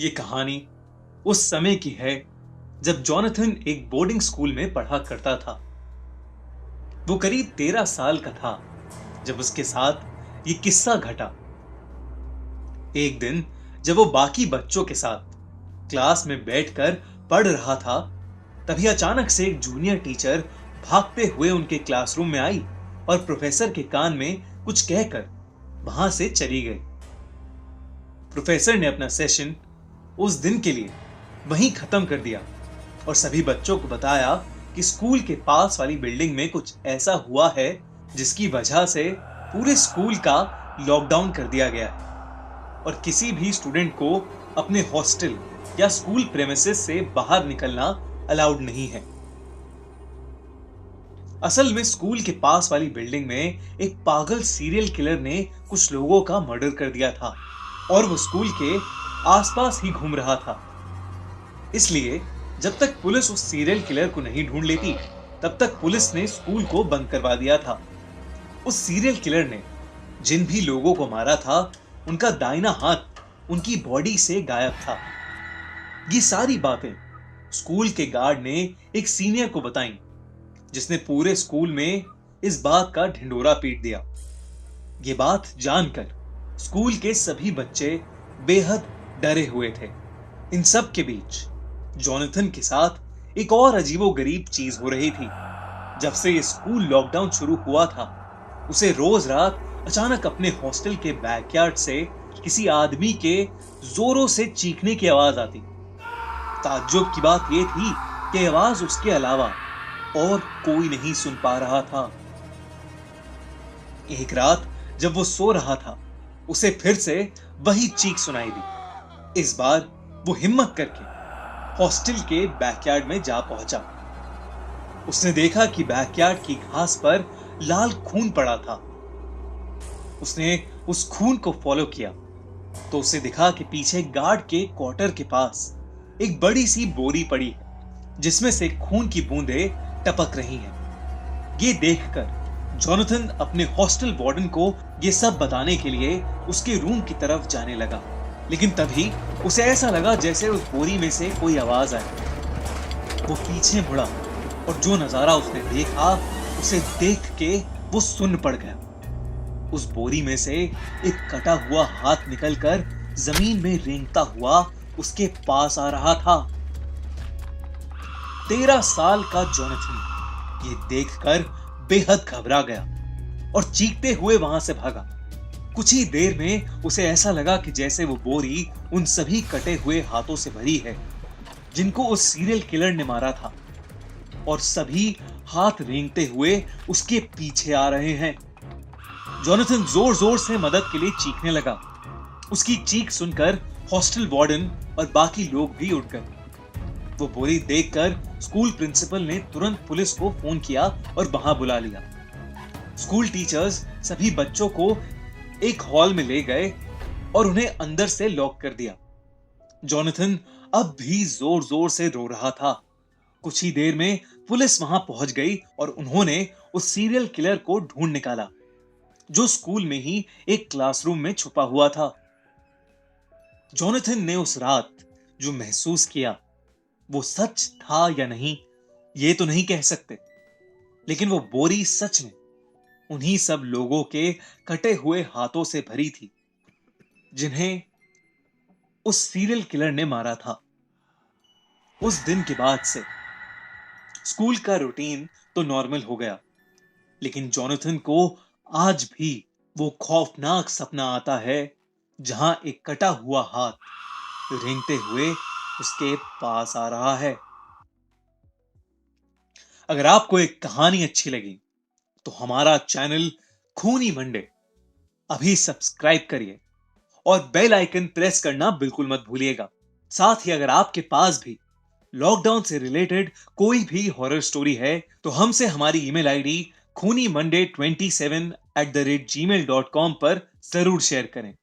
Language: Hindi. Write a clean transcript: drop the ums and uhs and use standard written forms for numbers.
ये कहानी उस समय की है जब जॉनथन एक बोर्डिंग स्कूल में पढ़ा करता था। वो करीब 13 साल का था जब उसके साथ ये किस्सा घटा। एक दिन जब वो बाकी बच्चों के साथ क्लास में बैठकर पढ़ रहा था, तभी अचानक से एक जूनियर टीचर भागते हुए उनके क्लासरूम में आई और प्रोफेसर के कान में कुछ कहकर वहां से चली गई। प्रोफेसर ने अपना सेशन उस दिन के लिए वहीं खत्म कर दिया और सभी बच्चों को बताया कि स्कूल के पास वाली बिल्डिंग में कुछ ऐसा हुआ है जिसकी वजह से पूरे स्कूल का लॉकडाउन कर दिया गया है और किसी भी स्टूडेंट को अपने हॉस्टल या स्कूल प्रेमिसेस से बाहर निकलना अलाउड नहीं है। असल में स्कूल के पास वाली बिल्डिंग में एक पागल सीरियल किलर ने कुछ लोगों का मर्डर कर दिया था और वो स्कूल के आसपास ही घूम रहा था। इसलिए जब तक पुलिस उस सीरियल किलर को नहीं ढूंढ लेती, तब तक पुलिस ने स्कूल को बंद करवा दिया था। उस सीरियल किलर ने जिन भी लोगों को मारा था, उनका दाहिना हाथ उनकी बॉडी से गायब था। ये सारी बातें स्कूल के गार्ड ने एक सीनियर को बताई, जिसने पूरे स्कूल में इस बात का ढिंढोरा पीट दिया। ये बात जानकर स्कूल के सभी बच्चे बेहद डरे हुए थे। इन सब के बीच जॉनथन के साथ एक और अजीबोगरीब चीज हो रही थी। जब से ये स्कूल लॉकडाउन शुरू हुआ था, उसे रोज रात अचानक अपने हॉस्टल के बैकयार्ड से किसी आदमी के जोरों से चीखने की आवाज आती। ताज्जुब की बात यह थी कि आवाज उसके अलावा और कोई नहीं सुन पा रहा था। एक रात जब वो सो रहा था, उसे फिर से वही चीख सुनाई दी। इस बार वो हिम्मत करके हॉस्टल के बैकयार्ड में जा पहुंचा। उसने देखा कि बैकयार्ड की घास पर लाल खून पड़ा था। उसने उस खून को फॉलो किया तो उसे दिखा कि पीछे गार्ड के क्वार्टर के पास एक बड़ी सी बोरी पड़ी है, जिसमें से खून की बूंदें टपक रही हैं। ये देखकर जॉनथन अपने हॉस्टल वार्डन को ये सब बताने के लिए उसके रूम की तरफ जाने लगा, लेकिन तभी उसे ऐसा लगा जैसे उस बोरी में से कोई आवाज आई। वो पीछे मुड़ा और जो नजारा उसने देखा, उसे देख के वो सुन्न पड़ गया। उस बोरी में से एक कटा हुआ हाथ निकलकर जमीन में रेंगता हुआ उसके पास आ रहा था। 13 साल का जॉनथन ये देखकर बेहद घबरा गया और चीखते हुए वहां से भागा। कुछ ही देर में उसे ऐसा लगा कि जैसे वो बोरी उन सभी कटे हुए हाथों से भरी है जिनको उस सीरियल किलर ने मारा था, और सभी हाथ रेंगते हुए उसके पीछे आ रहे हैं। जॉनथन जोर जोर से मदद के लिए चीखने लगा। उसकी चीख सुनकर हॉस्टल वार्डन और बाकी लोग भी उठ गए। वो बोरी देखकर स्कूल प्रिंसिपल ने तुरंत पुलिस को फोन किया और वहां बुला लिया। स्कूल टीचर्स सभी बच्चों को एक हॉल में ले गए और उन्हें अंदर से लॉक कर दिया। जॉनथन अब भी जोर जोर से रो रहा था। कुछ ही देर में पुलिस वहां पहुंच गई और उन्होंने उस सीरियल किलर को ढूंढ निकाला, जो स्कूल में ही एक क्लासरूम में छुपा हुआ था। जॉनथन ने उस रात जो महसूस किया, वो सच था या नहीं, ये तो नहीं कह सकते, लेकिन वो बोरी सच में उन्हीं सब लोगों के कटे हुए हाथों से भरी थी जिन्हें उस सीरियल किलर ने मारा था। उस दिन के बाद से स्कूल का रूटीन तो नॉर्मल हो गया, लेकिन जॉनथन को आज भी वो खौफनाक सपना आता है जहां एक कटा हुआ हाथ रेंगते हुए उसके पास आ रहा है। अगर आपको एक कहानी अच्छी लगी तो हमारा चैनल खूनी मंडे अभी सब्सक्राइब करिए और बेल आइकन प्रेस करना बिल्कुल मत भूलिएगा। साथ ही अगर आपके पास भी लॉकडाउन से रिलेटेड कोई भी हॉरर स्टोरी है तो हमसे हमारी ईमेल आईडी खूनी मंडे 27@gmail.com पर जरूर शेयर करें।